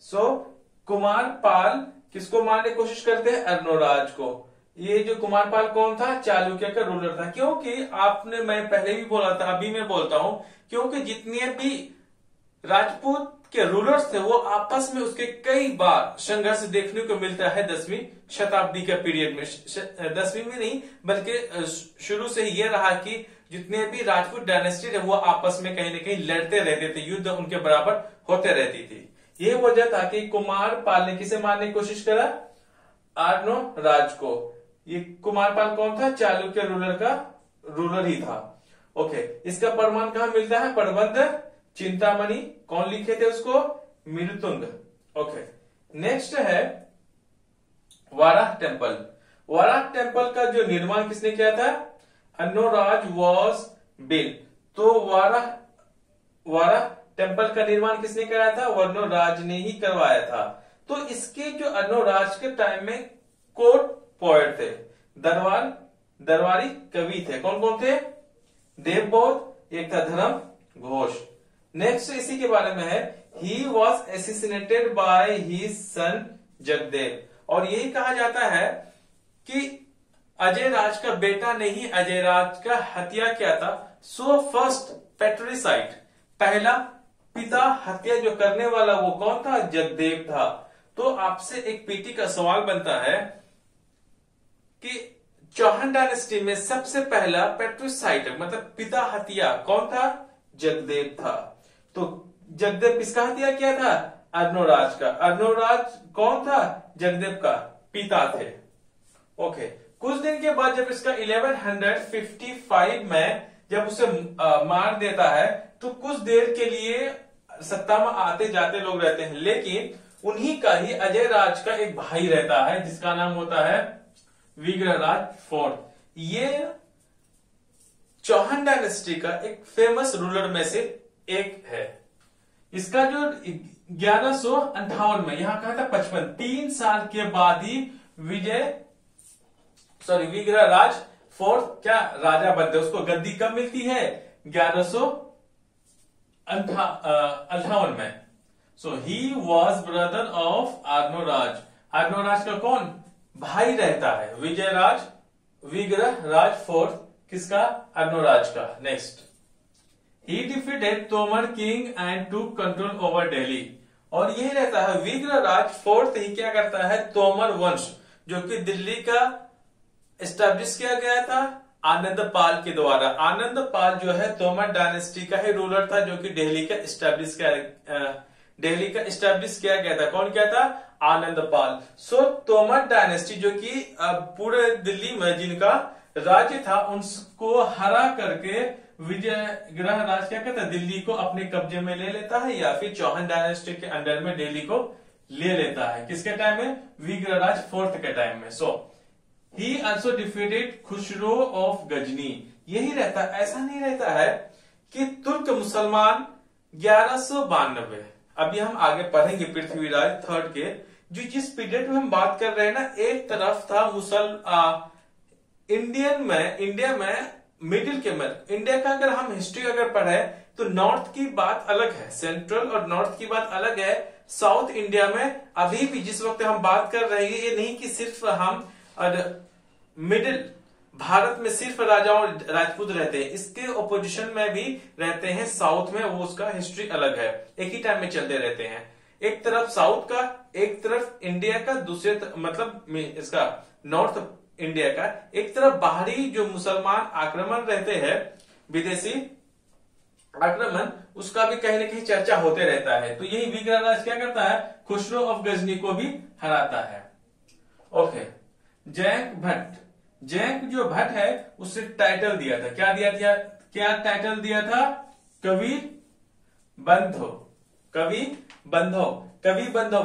सो कुमारपाल किसको मारने की कोशिश करते हैं? अर्णोराज को। ये जो कुमारपाल कौन था? चालुक्य का रूलर था। क्योंकि आपने, मैं पहले भी बोला था, अभी मैं बोलता हूं, क्योंकि जितने भी राजपूत के रूलर्स थे वो आपस में उसके कई बार संघर्ष देखने को मिलता है 10वीं शताब्दी के पीरियड में। 10वीं में नहीं बल्कि शुरू से ही ये रहा कि जितने भी राजपूत डायनेस्टी थे वो आपस में कहीं ना कहीं लड़ते रहते थे, युद्ध उनके बराबर होते रहती थी। ये वजह था कि कुमारपाल ने किसे मारने की कोशिश करा? अर्णोराज को। ये कुमारपाल कौन था? चालुक्य रूलर का रूलर ही था। ओके, इसका प्रमाण कहां मिलता है? प्रबंध चिंतामणि। कौन लिखे थे उसको? मृदुतुंग। ओके, नेक्स्ट है वाराह टेम्पल। वाराह टेम्पल का जो निर्माण किसने किया था? Arnoraj was built. तो वाराह टेम्पल का निर्माण किसने कराया था? अर्णोराज ने ही करवाया था। तो इसके जो अर्णोराज के टाइम में कोर्ट पोएट थे, दरबारी कवि थे। कौन कौन थे? देवबोध, एक था धर्म घोष। नेक्स्ट इसी के बारे में है, he was assassinated by his son Jagdev. और यही कहा जाता है कि अजय राज का बेटा ने ही अजय राज का हत्या किया था। सो फर्स्ट पेट्रिसाइड, पहला पिता हत्या जो करने वाला वो कौन था? जगदेव था। तो आपसे एक पीटी का सवाल बनता है कि चौहान डायनेस्टी में सबसे पहला पेट्रिसाइड मतलब पिता हत्या कौन था? जगदेव था। तो जगदेव किसका हत्या किया था? अर्णोराज का। अर्णोराज कौन था? जगदेव का पिता थे। ओके, कुछ दिन के बाद जब इसका 1155 में जब उसे मार देता है तो कुछ देर के लिए सत्ता में आते जाते लोग रहते हैं, लेकिन उन्हीं का ही अजय राज का एक भाई रहता है जिसका नाम होता है विग्रहराज फोर्थ। ये चौहान डायनेस्टी का एक फेमस रूलर में से एक है। इसका जो 1158 में, यहां कहा था 55, 3 साल के बाद ही विग्रहराज फोर्थ क्या राजा बनते, उसको गद्दी कब मिलती है? 1158 में। So he was brother of Arnoraj. Arnoraj का कौन भाई रहता है? विग्रहराज फोर्थ किसका? अर्णोराज का। Next, he defeated Tomar king and टूक कंट्रोल ओवर दिल्ली। और यही रहता है विग्रहराज फोर्थ ही क्या करता है? तोमर वंश जो कि दिल्ली का एस्टेब्लिश किया गया था आनंदपाल के द्वारा। आनंदपाल जो है तोमर डायनेस्टी का ही रूलर था जो कि दिल्ली का एस्टेब्लिश किया गया था। कौन किया था? आनंदपाल। सो तोमर डायनेस्टी जो कि पूरे दिल्ली में जिनका राज्य था उनको हरा करके विजयग्रहराज क्या कहता है? दिल्ली को अपने कब्जे में ले लेता है या फिर चौहान डायनेस्टी के अंडर में दिल्ली को ले लेता है। किसके टाइम में? विग्रहराज फोर्थ के टाइम में। So he also defeated Khusro of Ghazni. यही रहता, ऐसा नहीं रहता है कि तुर्क मुसलमान 1192, अभी हम आगे पढ़ेंगे पृथ्वीराज थर्ड के जो जिस पीरियड में हम बात कर रहे हैं ना, एक तरफ था इंडिया में मिडिल के मध्य इंडिया का अगर हम हिस्ट्री अगर पढ़े तो नॉर्थ की बात अलग है, सेंट्रल और नॉर्थ की बात अलग है। साउथ इंडिया में अभी भी जिस वक्त हम बात कर रहे हैं ये नहीं कि सिर्फ हम मिडिल भारत में सिर्फ राजा और राजपूत रहते हैं, इसके ओपोजिशन में भी रहते हैं साउथ में, वो उसका हिस्ट्री अलग है, एक ही टाइम में चलते रहते हैं। एक तरफ साउथ का, एक तरफ इंडिया का, दूसरे मतलब इसका नॉर्थ इंडिया का, एक तरफ बाहरी जो मुसलमान आक्रमण रहते हैं, विदेशी आक्रमण, उसका भी कहीं ना कहीं चर्चा होते रहता है। तो यही विग्रहराज क्या करता है? खुसरो ऑफ गजनी को भी हराता है। ओके, जैक जो भट्ट है उसे टाइटल दिया था, क्या टाइटल दिया था? कवि बंधो।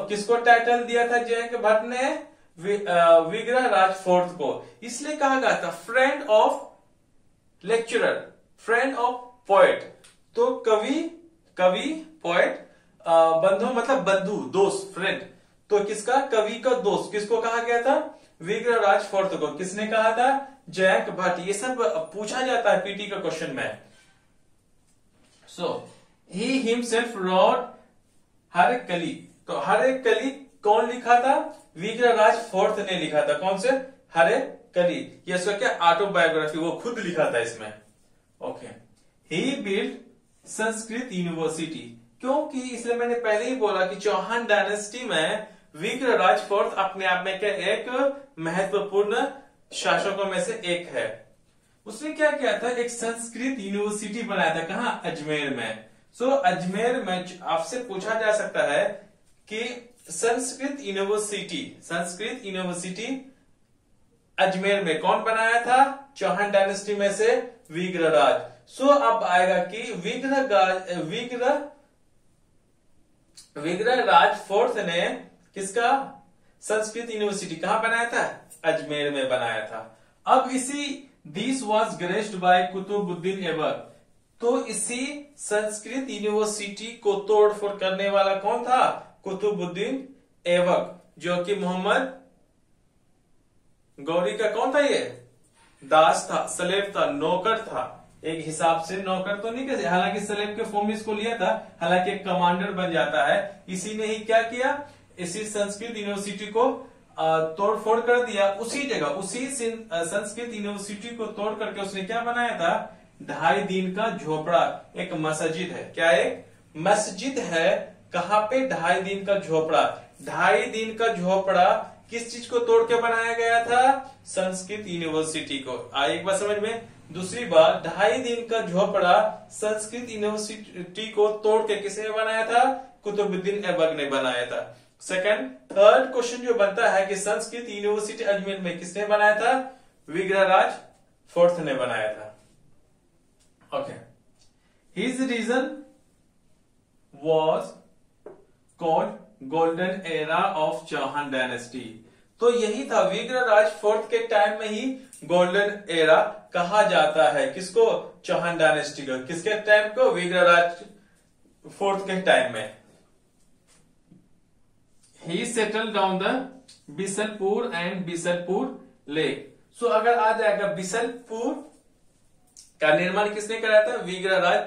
किसको टाइटल दिया था जैक भट्ट ने? विग्रहराज फोर्थ को। इसलिए कहा गया था friend of lecturer, friend of poet. तो कवि पोएट, बंधु मतलब बंधु, दोस्त, फ्रेंड। तो किसका, कवि का दोस्त, किसको कहा गया था, विग्रहराज फोर्थ को। किसने कहा था, जैक भट्ट। ये सब पूछा जाता है पीटी का क्वेश्चन में। सो ही हिमसेल्फ रॉट हर कली। तो हरे कली कौन लिखा था, विग्रहराज फोर्थ ने लिखा था। कौन से, हरे कली। ये इसका क्या, ऑटोबायोग्राफी, वो खुद लिखा था इसमें। ओके। ही बिल्ड संस्कृत यूनिवर्सिटी, क्योंकि इसलिए मैंने पहले ही बोला कि चौहान डायनेस्टी में विग्रहराज फोर्थ अपने आप में क्या एक महत्वपूर्ण शासकों में से एक है। उसने क्या किया था, एक संस्कृत यूनिवर्सिटी बनाया था। कहां, अजमेर में। सो अजमेर में आपसे पूछा जा सकता है कि संस्कृत यूनिवर्सिटी अजमेर में कौन बनाया था, चौहान डायनेस्टी में से विग्रहराज। सो अब आएगा कि विग्रहराज फोर्थ ने किसका, संस्कृत यूनिवर्सिटी कहां बनाया था, अजमेर में बनाया था। अब इसी this was graced by Qutbuddin Aibak. तो इसी संस्कृत यूनिवर्सिटी को तोड़फोड़ करने वाला कौन था, कुतुबुद्दीन ऐबक, जो कि मोहम्मद गौरी का कौन था, ये दास था, स्लेव था, नौकर था। एक हिसाब से नौकर तो नहीं कहते, हालांकि स्लेव के फॉर्म में इसको लिया था, हालांकि एक कमांडर बन जाता है। इसी ने ही क्या किया, इसी संस्कृत यूनिवर्सिटी को तोड़फोड़ कर दिया। उसी जगह, उसी संस्कृत यूनिवर्सिटी को तोड़ करके उसने क्या बनाया था, 2.5 दिन का झोपड़ा, एक मस्जिद है। क्या एक मस्जिद है, कहां पे, 2.5 दिन का झोपड़ा। 2.5 दिन का झोपड़ा किस चीज को तोड़ के बनाया गया था, संस्कृत यूनिवर्सिटी को। एक बार समझ में। दूसरी बात, 2.5 दिन का झोपड़ा संस्कृत यूनिवर्सिटी को तोड़ के किसने बनाया था, कुतुबुद्दीन ऐबक ने बनाया था। सेकंड, थर्ड क्वेश्चन जो बनता है कि संस्कृत यूनिवर्सिटी अजमेर में किसने बनाया था, विग्रहराज फोर्थ ने बनाया था। Okay. His reign was called golden era of Chauhan dynasty. तो यही था, विग्रहराज फोर्थ के टाइम में ही गोल्डन एरा कहा जाता है। किसको, चौहान डायनेस्टी को। किसके टाइम को, विग्रहराज फोर्थ के टाइम में। He settle down the Bisalpur and Bisalpur lake. So अगर आ जाएगा, बिसलपुर का निर्माण किसने कराया था, विग्रहराज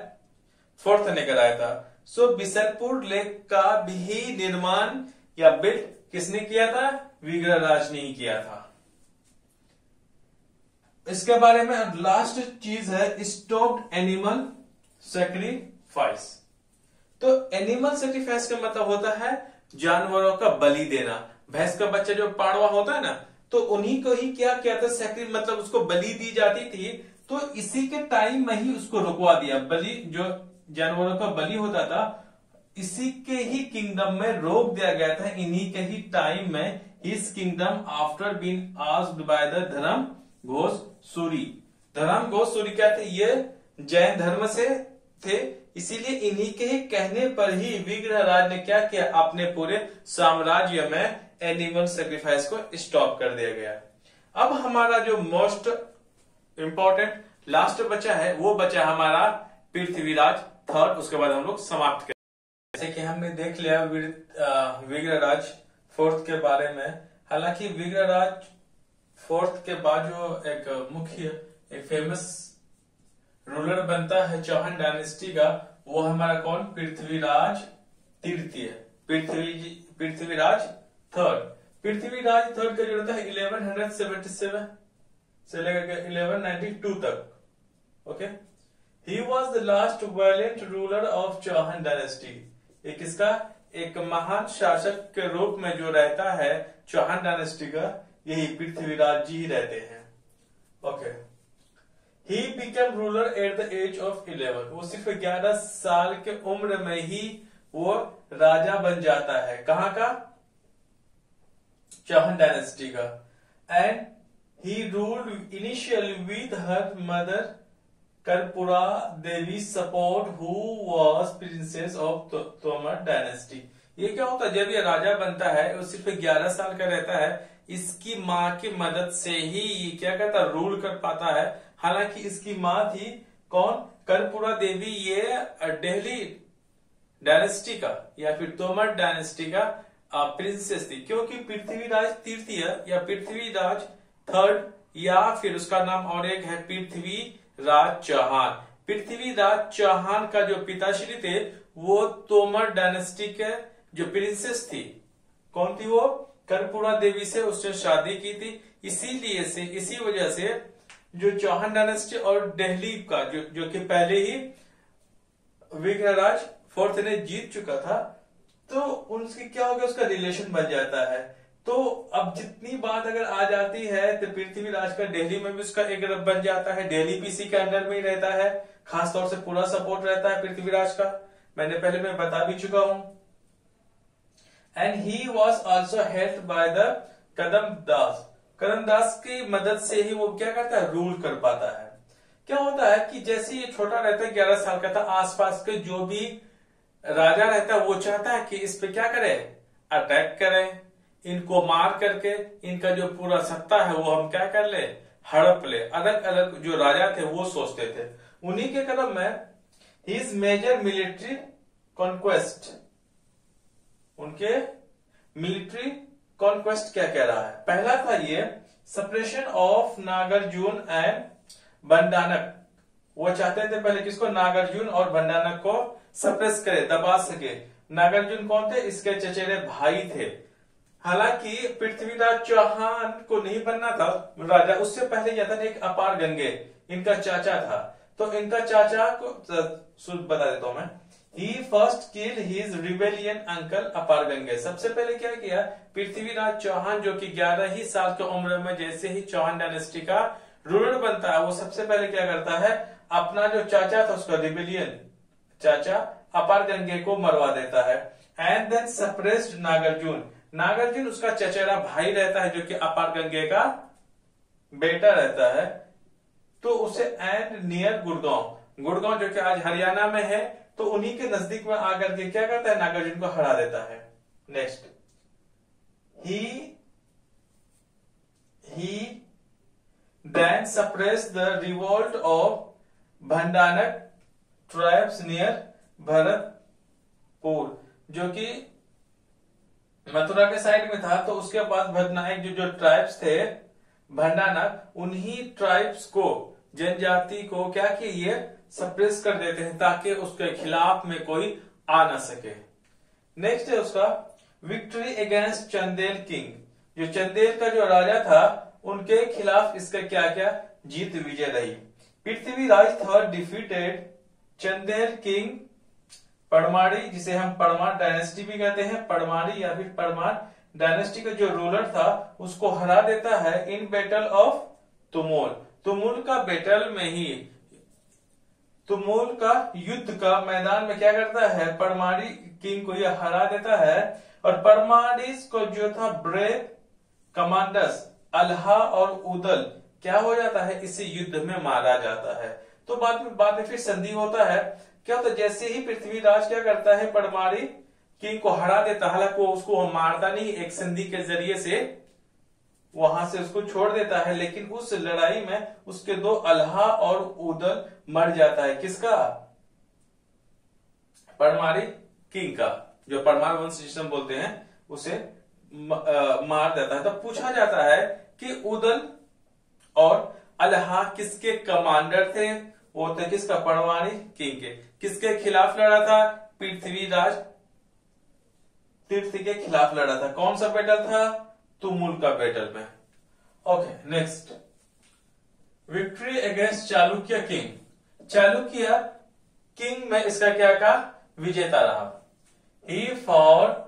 फोर्थ ने कराया था। सो बिसलपुर लेक का भी निर्माण या बिल्ड किसने किया था, विग्रहराज ने ही किया था। इसके बारे में लास्ट चीज है, स्टॉप्ड एनिमल सैक्रिफाइस। तो एनिमल सैक्रिफाइस का मतलब होता है जानवरों का बलि देना। भैंस का बच्चा जो पाड़वा होता है ना, तो उन्हीं को ही क्या किया था, सैक्रिफाइस मतलब उसको बलि दी जाती थी। तो इसी के टाइम में ही उसको रुकवा दिया। बलि, जो जानवरों का बलि होता था, इसी के ही किंगडम में रोक दिया गया था। इन्हीं के ही टाइम में his kingdom after being asked by the धर्म घोष सूरी। धर्म घोष सूरी क्या थे, ये जैन धर्म से थे। इसीलिए इन्हीं के ही कहने पर ही विग्रहराज ने क्या किया, अपने पूरे साम्राज्य में एनिमल सेक्रीफाइस को स्टॉप कर दिया गया। अब हमारा जो मोस्ट इंपॉर्टेंट लास्ट बचा है, वो बचा हमारा पृथ्वीराज थर्ड। उसके बाद हम लोग समाप्त करें। जैसे कि हमने देख लिया विग्रहराज फोर्थ के बारे में। हालांकि विग्रहराज फोर्थ के बाद जो एक मुख्य, एक फेमस रूलर बनता है चौहान डायनेस्टी का, वो हमारा कौन, पृथ्वीराज तृतीय, पृथ्वीराज थर्ड। पृथ्वीराज थर्ड का जो रहता है 1177 से लेकर 1192 तक। Okay. He was the last violent ruler of Chauhan dynasty. एक इसका एक महान शासक के रूप में जो रहता है चौहान डायनेस्टी का, यही पृथ्वीराज जी ही रहते हैं। Okay. He become ruler at the age of 11। वो सिर्फ 11 साल के उम्र में ही वो राजा बन जाता है। कहां का, चौहान डायनेस्टी का। And he ruled initially with her mother Karpura Devi support who was princess of Tomar dynasty. ये क्या होता है, जब ये राजा बनता है, वो सिर्फ 11 साल का रहता है, इसकी माँ की मदद से ही ये क्या कहता है, रूल कर पाता है। हालांकि इसकी माँ थी कौन, कर्पूरा देवी। ये दिल्ली डायनेस्टी का या फिर तोमर डायनेस्टी का प्रिंसेस थी, क्योंकि पृथ्वीराज तृतीय या पृथ्वीराज थर्ड या फिर उसका नाम और एक है पृथ्वीराज चौहान। पृथ्वीराज चौहान का जो पिताश्री थे वो तोमर डायनेस्टी के जो प्रिंसेस थी, कौन थी वो? कर्पूरा देवी से उसने शादी की थी। इसी वजह से जो चौहान डायनेस्टी और दिल्ली का जो कि पहले ही विग्रहराज फोर्थ ने जीत चुका था, तो उनकी क्या हो गया, उसका रिलेशन बन जाता है। तो अब जितनी बात अगर आ जाती है तो पृथ्वीराज का दिल्ली में भी उसका एक रब बन जाता है। दिल्ली भी इसी के अंडर में ही रहता है, खासतौर से पूरा सपोर्ट रहता है पृथ्वीराज का, मैंने पहले मैं बता भी चुका हूं। And he was also help by the Kadamdas. Kadamdas की मदद से ही वो क्या करता है, रूल कर पाता है। क्या होता है कि जैसे ये छोटा रहता है, 11 साल का था, आसपास के जो भी राजा रहता है वो चाहता है कि इस पे क्या करे, अटैक करें, इनको मार करके इनका जो पूरा सत्ता है वो हम क्या कर ले, हड़प ले। अलग अलग जो राजा थे वो सोचते थे। उन्हीं के कदम में हिज मेजर मिलिट्री कॉन्क्वेस्ट, उनके मिलिट्री कॉन्क्वेस्ट क्या कह रहा है? पहला था ये सप्रेशन ऑफ नागार्जुन एंड भंडानक। वो चाहते थे पहले किसको, नागार्जुन और भंडानक को सप्रेस करे, दबा सके। नागार्जुन कौन थे? इसके चचेरे भाई थे। हालांकि पृथ्वीराज चौहान को नहीं बनना था राजा, उससे पहले यह था एक अपार गंगे इनका चाचा था। तो इनका चाचा को बता देता हूं मैं। He first killed his rebellion uncle अपार गंगे। सबसे पहले क्या किया, पृथ्वीराज चौहान जो कि 11 ही साल की उम्र में जैसे ही चौहान डायनेस्टी का रूलर बनता है, वो सबसे पहले क्या करता है, अपना जो चाचा था उसका रिबेलियन चाचा अपार गंगे को मरवा देता है। And then suppressed Nagarjun. Nagarjun उसका चचेरा भाई रहता है जो कि अपार गंगे का बेटा रहता है। तो उसे एंड नियर गुड़गांव जो कि आज हरियाणा में है, तो उन्हीं के नजदीक में आकर के क्या करता है, नागार्जुन को हरा देता है। Next, he then suppress the revolt of Bhandanak tribes near Bharatpur, जो कि मथुरा के साइड में था। तो उसके बाद भंडानक जो ट्राइब्स थे भंडानक, उन्हीं ट्राइब्स को, जनजाति को क्या किए, सप्रेस कर देते हैं ताकि उसके खिलाफ में कोई आ ना सके। नेक्स्ट है उसका विक्ट्री अगेंस्ट चंदेल किंग। जो चंदेल का जो राजा था उनके खिलाफ इसका क्या क्या जीत विजय रही। Prithviraj third defeated Chandel king Paramardi, जिसे हम परमार डायनेस्टी भी कहते हैं, पड़माड़ी या फिर परमार डायनेस्टी का जो रूलर था उसको हरा देता है इन बैटल ऑफ तुमुल। तुमुल का बैटल में ही, तुमुल का युद्ध का मैदान में क्या करता है, परमाड़ी किंग को यह हरा देता है। और परमाड़ीज को जो था ब्रेव कमांडर्स अल्हा और उदल क्या हो जाता है, इसी युद्ध में मारा जाता है। तो बाद में फिर संधि होता है। क्या होता है, जैसे ही पृथ्वीराज क्या करता है, परमाड़ी किंग को हरा देता, हालांकि वो उसको मारता नहीं, एक संधि के जरिए से वहां से उसको छोड़ देता है, लेकिन उस लड़ाई में उसके दो अल्हा और उदल मर जाता है। किसका, परमारी किंग का, जो परमार वंश जिसे बोलते हैं उसे मार देता है। तब पूछा जाता है कि उदल और अल्हा किसके कमांडर थे, वो थे किसका, परमारी किंग के। किसके खिलाफ लड़ा था, पृथ्वीराज तीर्थ के खिलाफ लड़ा था। कौन सा बैटल था, तुमुल का बैटल में। Okay, next victory against Chalukya king. Chalukya king में इसका क्या का विजेता रहा। ही फॉट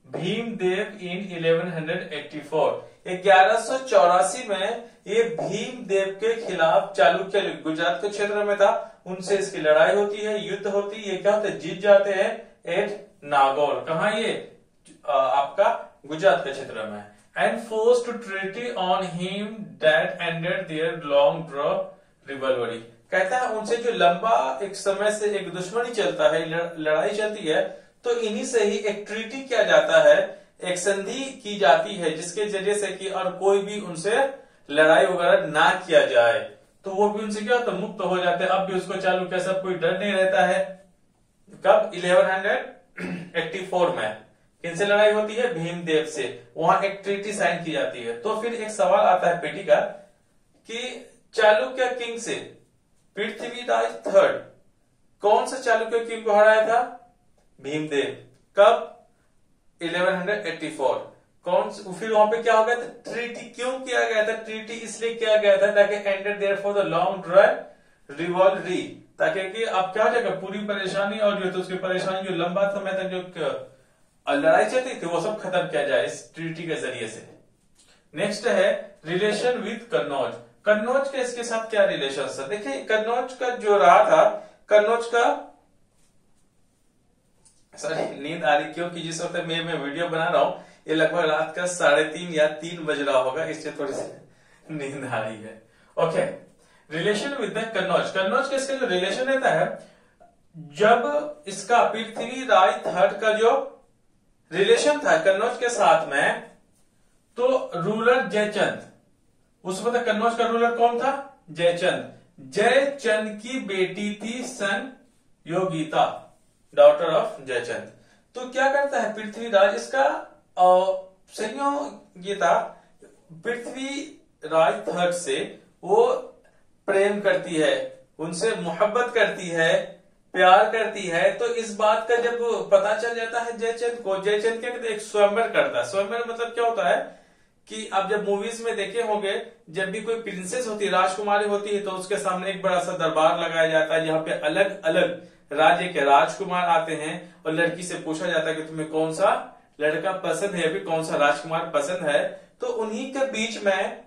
भीमदेव इन 1184। 1184 में ये भीमदेव के खिलाफ चालुक्य गुजरात के क्षेत्र में था, उनसे इसकी लड़ाई होती है, युद्ध होती है। ये क्या होता है, जीत जाते हैं एट नागौर। कहा, ये आपका गुजरात के क्षेत्र में। And force to treaty on him that ended their long draw rivalry. कहता है उनसे जो लंबा एक समय से एक दुश्मनी चलता है, लड़ाई चलती है, तो इन्हीं से ही एक ट्रीटी किया जाता है, एक संधि की जाती है, जिसके जरिए से कि और कोई भी उनसे लड़ाई वगैरह ना किया जाए, तो वो भी उनसे क्या होता है, मुक्त हो जाते हैं। अब भी उसको चालू कैसा कोई डर नहीं रहता है। कब, 1184 में किनसे लड़ाई होती है? भीमदेव से। वहां एक ट्रीटी साइन की जाती है। तो फिर एक सवाल आता है पेटी का कि चालुक्य किंग से पृथ्वीराज थर्ड कौन सा चालुक्य किंग को हराया था? भीमदेव। कब? 1184। फिर वहां पे क्या हो गया था? ट्रीटी। क्यों किया गया था ट्रीटी? इसलिए किया गया था ताकि ended their for the long drive rivalry, ताकि कि अब क्या हो जाएगा, पूरी परेशानी और जो तो उसकी परेशानी जो लंबा समय तक जो लड़ाई चलती थी वो सब खत्म किया जाए इस ट्रीटी के जरिए से। नेक्स्ट है रिलेशन विद कन्नौज। कन्नौज के इसके साथ क्या रिलेशन था? देखिए कन्नौज का जो रहा था, कन्नौज का सॉरी नींद आ रही क्योंकि जिस वक्त मैं वीडियो बना रहा हूं ये लगभग रात का 3:30 या 3 बज रहा होगा, इससे थोड़ी सी नींद आ रही है। Okay, relation with the Kannauj. Kannauj के इसका जो रिलेशन रहता है, जब इसका पृथ्वीराज थर्ड का जो रिलेशन था कन्नौज के साथ में, तो रूलर जयचंद, उस वक्त कन्नौज का रूलर कौन था? जयचंद। जयचंद की बेटी थी संयोगिता, डॉटर ऑफ जयचंद। तो क्या करता है पृथ्वीराज, इसका संयोगिता पृथ्वीराज थर्ड से वो प्रेम करती है, उनसे मोहब्बत करती है, प्यार करती है। तो इस बात का जब पता चल जाता है जयचंद को, जयचंद क्या कहते हैं, एक स्वयंवर करता है। स्वयंवर मतलब क्या होता है कि आप जब मूवीज में देखे होंगे, जब भी कोई प्रिंसेस होती है, राजकुमारी होती है, तो उसके सामने एक बड़ा सा दरबार लगाया जाता है जहां पे अलग अलग राज्य के राजकुमार आते हैं और लड़की से पूछा जाता है कि तुम्हें कौन सा लड़का पसंद है या फिर कौन सा राजकुमार पसंद है। तो उन्हीं के बीच में,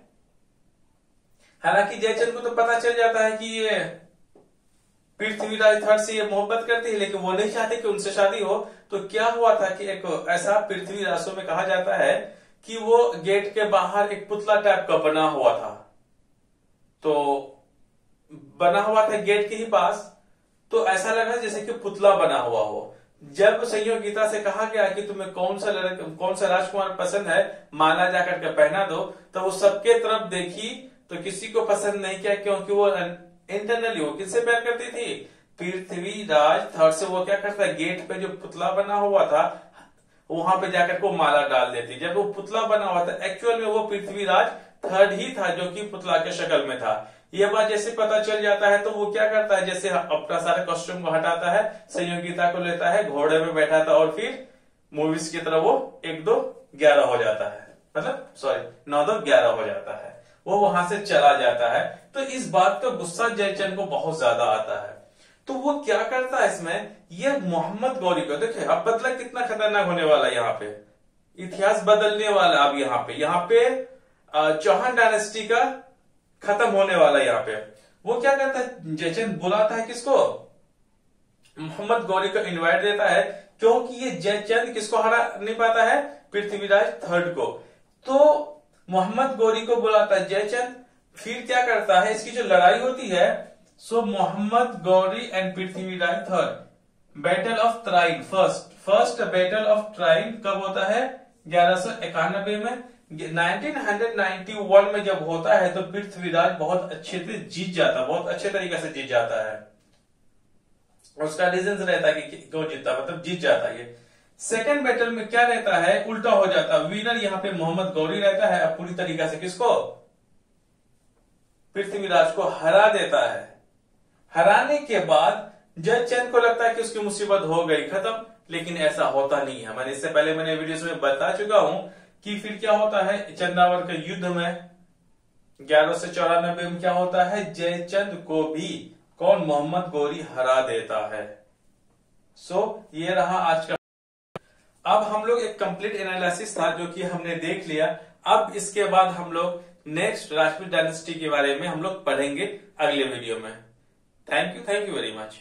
हालांकि जयचंद को तो पता चल जाता है कि ये पृथ्वीराज थर्ड से ये मोहब्बत करती है, लेकिन वो नहीं चाहते कि उनसे शादी हो। तो क्या हुआ था कि एक ऐसा पृथ्वीराजों में कहा जाता है कि वो गेट के बाहर एक पुतला टाइप का बना हुआ था, तो बना हुआ था गेट के ही पास, तो ऐसा लगा जैसे कि पुतला बना हुआ हो। जब संयोगिता से कहा गया कि तुम्हें कौन सा राजकुमार पसंद है, माला जाकर के पहना दो, तो वो सबके तरफ देखी तो किसी को पसंद नहीं किया, क्योंकि वो इंटरनली वो किससे प्यार करती थी? पृथ्वीराज थर्ड से। वो क्या करता है, गेट पे जो पुतला बना हुआ था वहां पे जाकर को माला डाल देती। जब वो पुतला बना हुआ था, एक्चुअल में वो पृथ्वीराज थर्ड ही था जो कि पुतला के शक्ल में था। ये बात जैसे पता चल जाता है तो वो क्या करता है, जैसे अपना सारे कॉस्ट्यूम को हटाता है, संयोगिता को लेता है, घोड़े में बैठा था और फिर मूवीज की तरह वो 1-2-11 हो जाता है, मतलब सॉरी 9-2-11 हो जाता है, वो वहां से चला जाता है। तो इस बात का गुस्सा जयचंद को बहुत ज्यादा आता है। तो वो क्या करता है इसमें, ये मोहम्मद गौरी को, देखिए अब बदला कितना खतरनाक होने वाला है, यहाँ पे इतिहास बदलने वाला। अब यहाँ पे चौहान डायनेस्टी का खत्म होने वाला है। यहाँ पे वो क्या करता है, जयचंद बुलाता है किसको, मोहम्मद गौरी को इनवाइट देता है, क्योंकि ये जयचंद किसको हरा नहीं पाता है, पृथ्वीराज थर्ड को। तो मोहम्मद गौरी को बुलाता है जयचंद। फिर क्या करता है, इसकी जो लड़ाई होती है, so Mohammad Ghori and Prithviraj third, battle of Tarain, first battle of Tarain कब होता है, 1191 में। 1991 में जब होता है तो पृथ्वीराज बहुत अच्छे से जीत जाता, बहुत अच्छे तरीके से जीत जाता है। उसका रीजन रहता है कि क्यों जीतता, मतलब जीत जाता है। ये सेकेंड बैटल में क्या रहता है, उल्टा हो जाता है। विनर यहाँ पे मोहम्मद गौरी रहता है, अब पूरी तरीके से किसको, पृथ्वीराज को हरा देता है। हराने के बाद जयचंद को लगता है कि उसकी मुसीबत हो गई खत्म, लेकिन ऐसा होता नहीं है। मैंने इससे पहले वीडियोस में बता चुका हूं कि फिर क्या होता है, चंद्रावर के युद्ध में 1194 में क्या होता है, जयचंद को भी कौन, मोहम्मद गौरी हरा देता है। ये रहा आज का। अब हम लोग एक कंप्लीट एनालिसिस था जो कि हमने देख लिया। अब इसके बाद हम लोग नेक्स्ट राजपूत डायनेस्टी के बारे में हम लोग पढ़ेंगे अगले वीडियो में। Thank you very much.